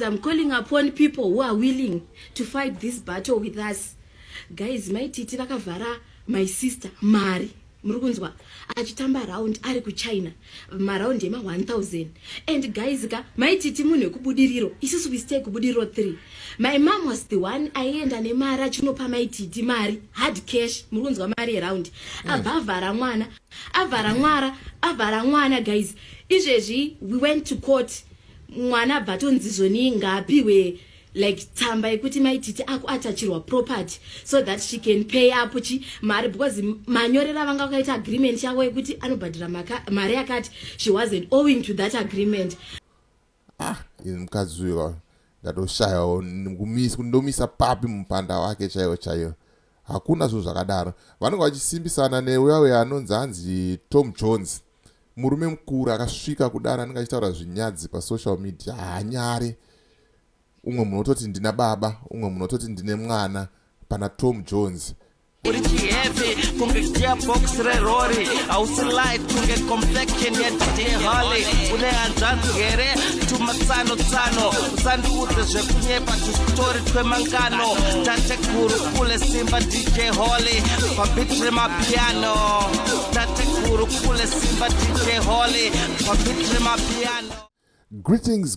I'm calling upon people who are willing to fight this battle with us. Guys, maititi vakavhara my sister Mari. Murukunzwa achitamba round ari kuChina maround ema 1000 and guys maititi munhu wekubudiriro isusu we stay kubudiriro 3. My mom was the one aienda nemari achinopa maititi mari hard cash. Murukunzwa mari round abhavhara mwana avhara mwana guys. Izvezvi we went to court, mwana bhatonzizoni ngapiwe like tsamba yekuti maititi ako atachirwa property so that she can pay up mari because manyorera vanga vakaita agreement yavo yekuti anobhadhira mari yakati she wasn't owing to that agreement. Mukadzi uyo ndatoshaya kundomisa papi mupanda wake chaiyo hakuna zvinhu zvakadaro. Vanenge vachisimbisana neuya anonzi hanzi Tom Jones, murume mukuru akasvika kudaro anenge achitaura zvinyadzi pasocial media. Hanyare umwe munototi ndina baba, umwe munototi ndine mwana pana Tom Jones. Uri chihepe kunge gearbox rerori hausi light kunge confection yedihali une hanzvanzi here tumatsano usandiudze zvekunyepa tusitori twemangano tatekuru kule simba DJ Holly pabit remapiano tatekuru kule simba DJ Holly pabit remapiano. Greetings,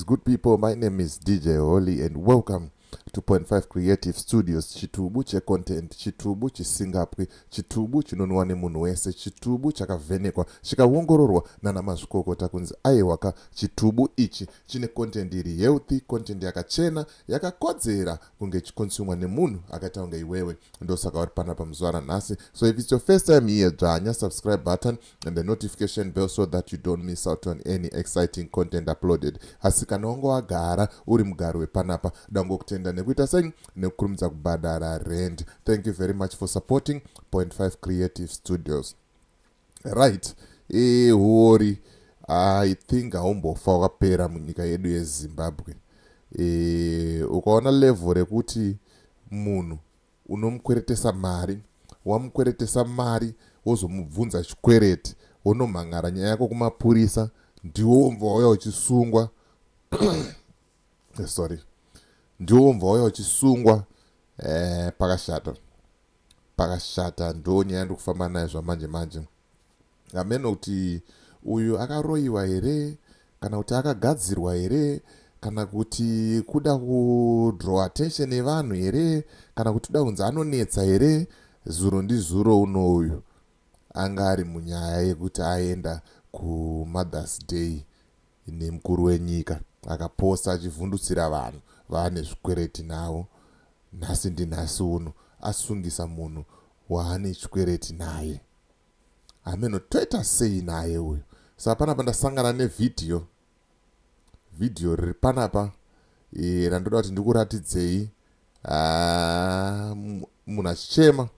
good people. My name is DJ Holly and welcome to 2.5 Creative Studios. Chitubu che content, chitubu chisingapwi, chitubu chinonwa nemunhu wese, chitubu chakavhenekwa, chikaongororwa nana mazvikokota kunzi aiwaka chitubu ichi chine content iri healthy, content yakachena, yakakodzera kunge chikonsumwa nemunhu akaita kunge iwewe. Ndosaka uri panapa muzuva ranhasi. So if it's your first time here, dzvanya subscribe button and the notification bell so that you don't miss out on any exciting content uploaded. Asi kana wangu wagara uri mugaro wepanapa dangokutenda nekuita sei nekukurumidza kubhadhara rent. Thank you very much for supporting 2.5 Creative Studios. Right, hori I think haumbofa wakapera munyika yedu yeZimbabwe. Ukaona level rekuti munhu unomukweretesa mari, wamukweretesa mari wozomubvunza chikwereti, wonomhangara nyaya yako kumapurisa, ndiwo mvauya uchisungwa ndiwo mvauya uchisungwa. Pakashata ndo nyaya ndikufamba nayo zvamanje. Ameno kuti uyu akaroiwa here, kana kuti akagadzirwa here, kana kuti kuda kudraw attention yevanhu here, kana kuti kuda kunzi anonetsa here. Zuro ndizuro uno uyu anga ari munyaya yekuti aenda kuMother's Day nemukuru wenyika, akaposta achivhundutsira vanhu vaane zvikwereti navo. Nhasi ndinhasi uno asungisa munhu waane chikwereti naye. Ameno toita sei naye uyu. Saka panapa ndasangana nevidhiyo riri panapa randoda kuti ndikuratidzei. Munhu achichema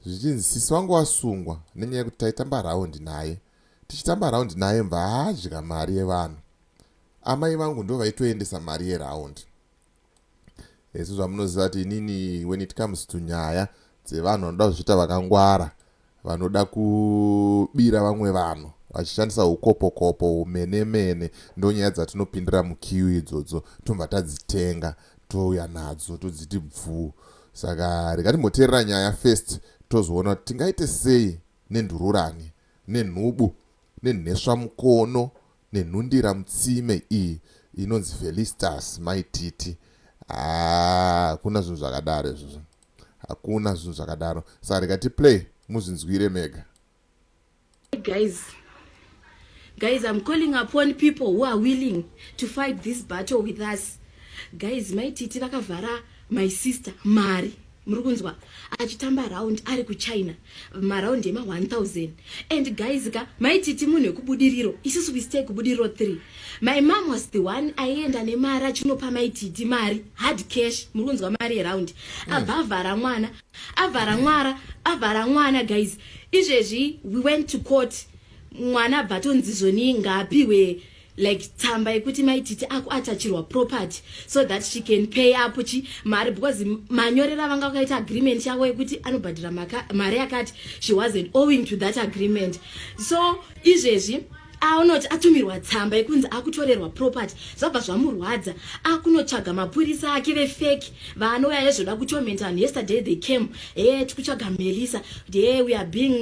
zvichinzi sisi wangu wasungwa nenyaya yekuti taitamba raundi naye. Tichitamba raundi naye mva haadya mari yevanhu. Amai vangu ndo vaitoendesa mari yeraundi. Eso zvamunoziva kuti inini when it comes to nyaya dzevanhu vanoda kuzviita vakangwara, vanoda kubira vamwe vanhu vachishandisa ukopokopo umene ndo nyaya dzatinopindira mukiu idzodzo tobva tadzitenga touya nadzo todziti bvuu. Saka rikatimboteerera nyaya first tozoona kuti tingaite sei nendururani, nenhubu, nenheswa mukono, nenhundira mutsime iyi inonzi Felicitas maititi. Hakuna zvinhu zvakadaro izvozvo. Hakuna zvinhu zvakadaro. Saka rikati play muzvinzwire mega. Guys, I'm calling upon people who are willing to fight this battle with us. Guys, maititi vakavhara my sister Mari. Murukunzwa achitamba round ari kuChina maround ema 1000 and guys maititi munhu wekubudiriro isusu we stay kubudiriro 3. My mom was the one aienda nemari achinopa maititi mari hard cash. Murukunzwa mari round abhavhara mwana guys. Izvezvi we went to court, mwana bhatonzizoni ngapiwe like tsamba yekuti maititi ako atachirwa property so that she can pay up mari because manyorera vanga vakaita agreement yavo yekuti anobhadhira mari yakati she wasn't owing to that agreement. So izvezvi aunoti atumirwa tsamba yekunzi akutorerwa property zvabva zvamurwadza akunotsvaga mapurisa ake vefeki vanouya yezvoda kutormenta vanhu. Yesterday they came tikutsvaga Melissa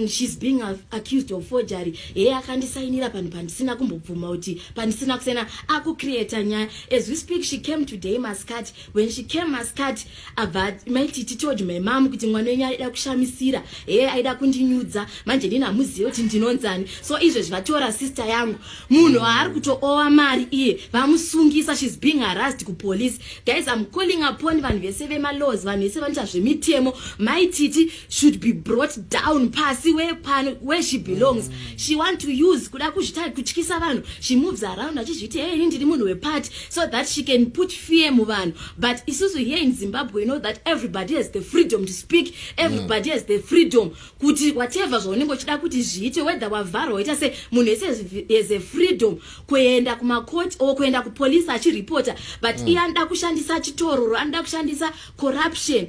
she's being accused of forgery akandisainira panhu pandisina kumbobvuma kuti pandisina kusena akucreata nyaya. As we speak she came today Muscat. When she came Muscat abva maititi told my mom kuti mwana wenyu aida kushamisira aida kundinyudza manje ndini hamuzivi kuti ndinonzani. So izvo zvatora sister yangu munhu ari kutoowa mari iye vamusungisa. She's being harassed kupolice. Guys, I'm calling upon vanhu vese vemalaws, vanhu vese vanoita zvemitemo. Maititi should be brought down pasi where she belongs. She want to use kuda kutyisa vanhu. She moves around achizviti ini ndiri munhu wepati so that she can put fear muvanhu. But isusu here in Zimbabwe we know that everybody has the freedom to speak. Everybody has the freedom kuti whatever zvaunenge uchida kuti zviite, whether wavharwa waita se munhu wese has a freedom kuenda kumakoti o kuenda kupolisi achiripota. But iye anoda kushandisa chitororo, anoda kushandisa corruption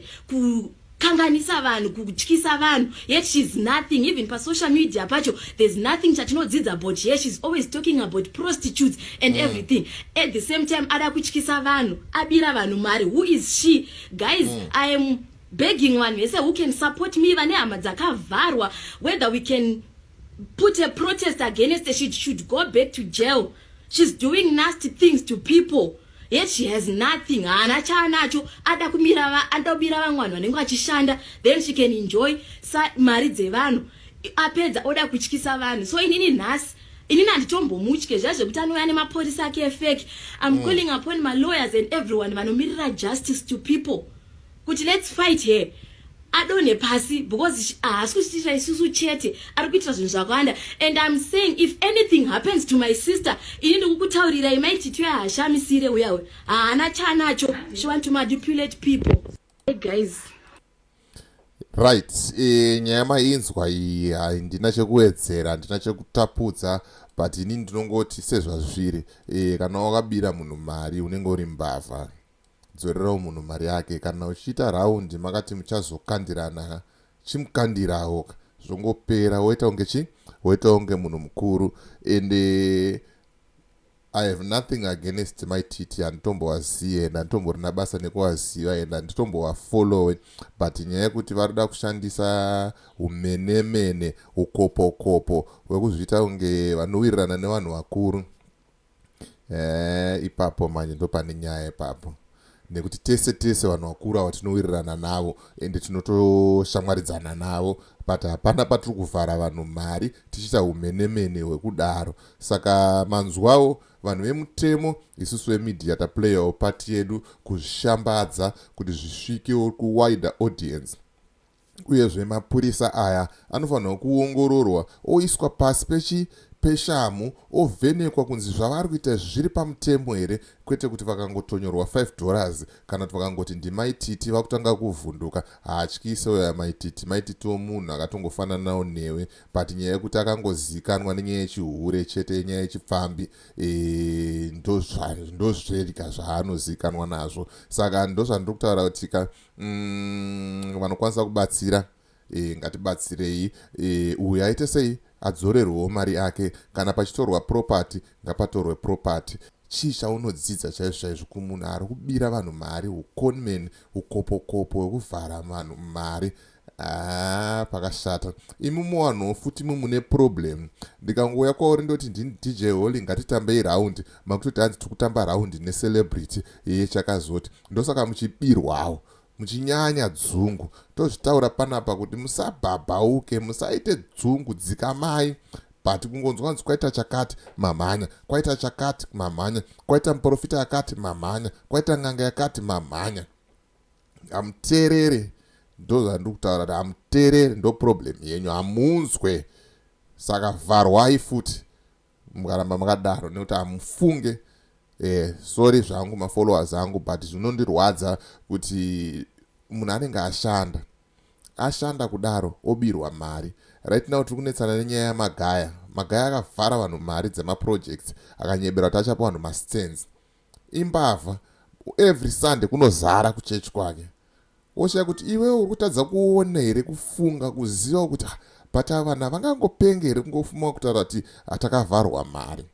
kanganisa vanhu, kutyisa vanhu. Yet she's nothing. Even pa social media pacho there's nothing chatinodzidza about here. She's always talking about prostitutes and everything. At the same time ada kutyisa vanhu, abira vanhu mari. Who is she? Guys, I am begging one vese who can support me vane hama dzakavharwa, whether we can put a protest against her. She should go back to jail. She's doing nasty things to people. Yet she has nothing. Hana chanacho ada kumira andobira vamwana vanenge vachishanda, then she can enjoy mari dzevanhu. Apedza oda kutyisa vanhu. So inini nhasi inini handitombomutye zvazvekuti anouya nemapolisa ake efeki. I'm calling upon my lawyers and everyone vanomirira justice to people kuti let's fight here. Adone pasi because haasi kuchitira isusu chete, ari kuitira zvinhu zvakawanda. And I'm saying if anything happens to my sister, ini ndikukutaurirai maititi hashamisire uyawe haana chanacho. She want to manipulate people. Hey guys, right. Nyaya mainzwa iyi handina chekuwedzera, handina chekutapudza, but ini ndinongoti sezvazviri. Kana wakabira munhu mari unenge uri mbavha, dzorerawo munhu mari yake. Kana uchiita raundi makati muchazokandirana, chimukandirawo zvongopera, woita unge chi, woita unge munhu mukuru. And I have nothing against my titi, handitombowazive and handitomborina basa nekuwaziva and handitombowafollowe. But nyaya yekuti varida kushandisa umenemene, ukopo hwekuzviita unge vanowirirana nevanhu vakuru, ipapo manje ndopane nyaya ipapo. Nekuti tese vanhu vakuru ava tinowirirana navo ende tinotoshamwaridzana navo, but hapana patiri kuvhara vanhu mari tichiita umenemene hwekudaro. Saka manzwawo vanhu vemutemo, isusu vemedia taplayawo pati yedu kuzvishambadza kuti zvisvikewo kuwider audience. Uyezve mapurisa aya anofanirwa kuongororwa, oiswa pasi peshamu, ovhenekwa kunzi zvavari kuita zviri pamutemo here, kwete kuti vakangotonyorwa $5 kana kuti vakangoti ndimaititi vakutanga kuvhunduka. Haatyise uya maititi womunhu akatongofanana nawo newe, but nyaya yekuti akangozikanwa nenyaya yechihure chete, nyaya yechipfambi, ndozverika zvaanozikanwa nazvo. Saka ndozvandiri kutaura kuti vanokwanisa kubatsira, ngatibatsirei. Uyu aite sei adzorerwewo mari yake. Kana pachitorwa property ngapatorwe property. Chii chaunodzidza chaizvo kumunhu ari kubira vanhu mari, uconman, ukopokopo hwekuvhara vanhu mari? Pakashata. Imi muwanhu futi mune problem. Ndikangouya kwauri ndoti ndini DJ Holly ngatitambei raundi, makutoti hanzi tikutamba raundi necelebrity chakazoti. Ndosaka muchibirwawo, muchinyanya dzungu. Tozvitaura panapa kuti musabhabhauke, musaite dzungu, dzikamai. But kungonzwa kwaita chakati mamhanya, kwaita chakati mamhanya, kwaita muprofita akati mamhanya, kwaita n'anga yakati mamhanya. Hamuteerere. Ndo zvandiri kutaura kuti hamuteerere, ndo problem yenyu, hamunzwe. Saka vharwai futi mukaramba makadaro, nekuti hamufunge. Sorry zvangu mafollowers angu, but zvinondirwadza kuti munhu anenge ashanda kudaro obirwa mari. Right now tiri kunetsana nenyaya yamagaya. Magaya akavhara vanhu mari dzemaprojects, akanyebera kuti achapa vanhu mastands. Imbavha. Every Sunday kunozara kuchechi kwake. Oshaya kuti iwe uri kutadza kuona here, kufunga, kuziva kuti but vanhu havangangopenge here kungofuma kutaura kuti atakavarwa mari.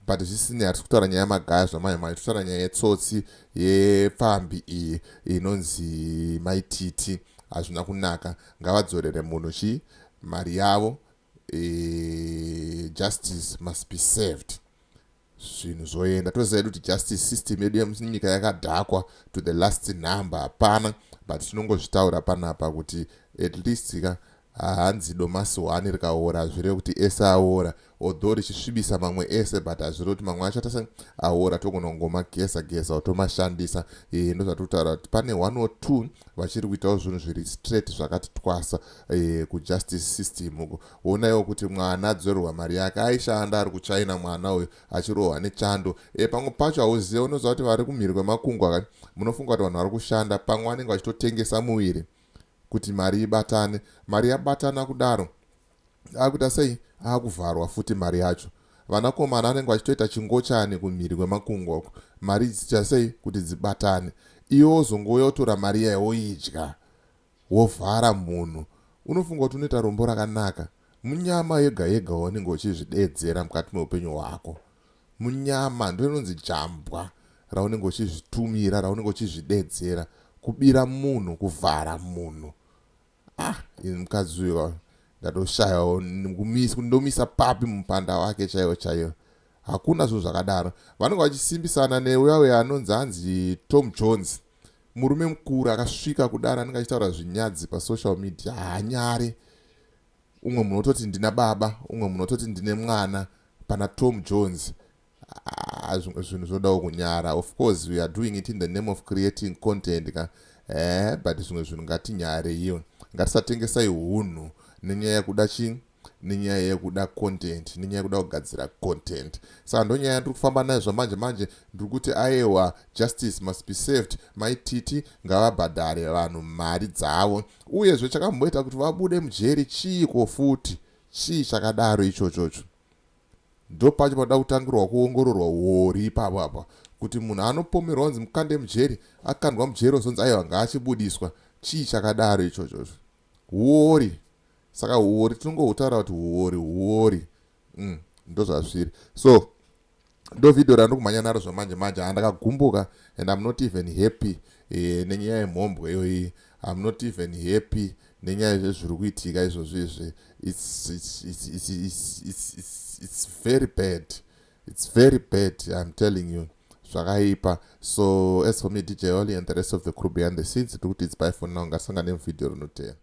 But zvisine hatisi kutaura nyaya yamagaya zvamai totaura nyaya yetsotsi yepfambi iyi inonzi maititi. Hazvina kunaka, ngavadzorere munhu mari yavo. Justice must be served. Zvinhu zvoenda toziva kuti justice system yedu yemunyika yakadhakwa to the last number. Hapana, but tinongozvitaura panapa kuti at least hanzi domasi 1 rikaora zvireve kuti ese aora, although richisvibisa mamwe ese, but hazvire kuti mamwe acho tasa aora togonongomageza otomashandisa. Ndozvatokutaura kuti pane 1 or 2 vachiri kuitawo zvinhu zviri straight zvakati twasa kujustice system uko. Onaiwo kuti mwana adzorerwa mari yake, aishanda ari kuchina mwana uyu achirohwa nechando. Pamwe pacho hauziva, unoziva kuti vari kumhiri kwemakungwa munofunga kuti vanhu vari kushanda, pamwe vanenge vachitotengesa muviri kuti mari ibatane. Mari yabatana kudaro akuita sei? Akuvharwa futi mari yacho. Vanakomana vanenge vachitoita chingochani kumhiri kwemakungwa uko, mari dzicha sei kuti dzibatane. Iwo wozongouya wotora mari yayo woidya wovhara munhu. Unofunga kuti unoita rombo rakanaka? Munyama yega yega waunenge uchizvidedzera mukati meupenyu hwako. Munyama ndio inonzi jambwa raunenge uchizvitumira, raunenge uchizvidedzera, kubira munhu, kuvhara munhu. Mukadzi uyu ndatoshaya kundomisa papi mupanda wake chaiwo. Hakuna zvinhu zvakadaro. Vanenge vachisimbisana neuya anonzi hanzi Tom Jones, murume mukuru akasvika kudaro, anenge achitaura zvinyadzi pasocial media. Hanyare umwe munhu ototi ndina baba, umwe munhu ototi ndine mwana, pana Tom Jones. Zvinhu zvodawo kunyara. Of course we are doing it in the name of creating content but zvimwe zvinhu ngatinyare iyo. Ngatisatengesai hunhu nenyaya yekuda nenyaya yekuda content, nenyaya yekuda kugadzira content. Saka ndonyaya ndiri kufamba nayo zvamanje ndiri kuti aiwa, justice must be served. Maititi ngavabhadhare vanhu mari dzavo. Uyezve chakamboita kuti vabude mujeri chiiko futi? Chii chakadaro ichochocho? Ndo pacho panoda kutangirwa kuongororwa wori ipapo apa, kuti munhu anopomerwa kunzi mukande mujeri, akandwa mujeri ozonzi aiwa ngaachibudiswa. Chii chakadaro ichochocho? Wori. Saka wori tinongoutaura kuti wori ndo zvazviri. So ndo video randiri kumhanya naro zvamanje handakagumbuka, and I'm not even happy nenyaya yemhombwe iyoyi. I'm not even happy nenyaya yezviri kuitika izvozvizvi. It's very bad. It's very bad, I'm telling you. Zvakaipa. So as for me, DJ Oli and the rest of the crew behind the scenes, it's bye for now. Ngasanga nemuvideo rinoteera.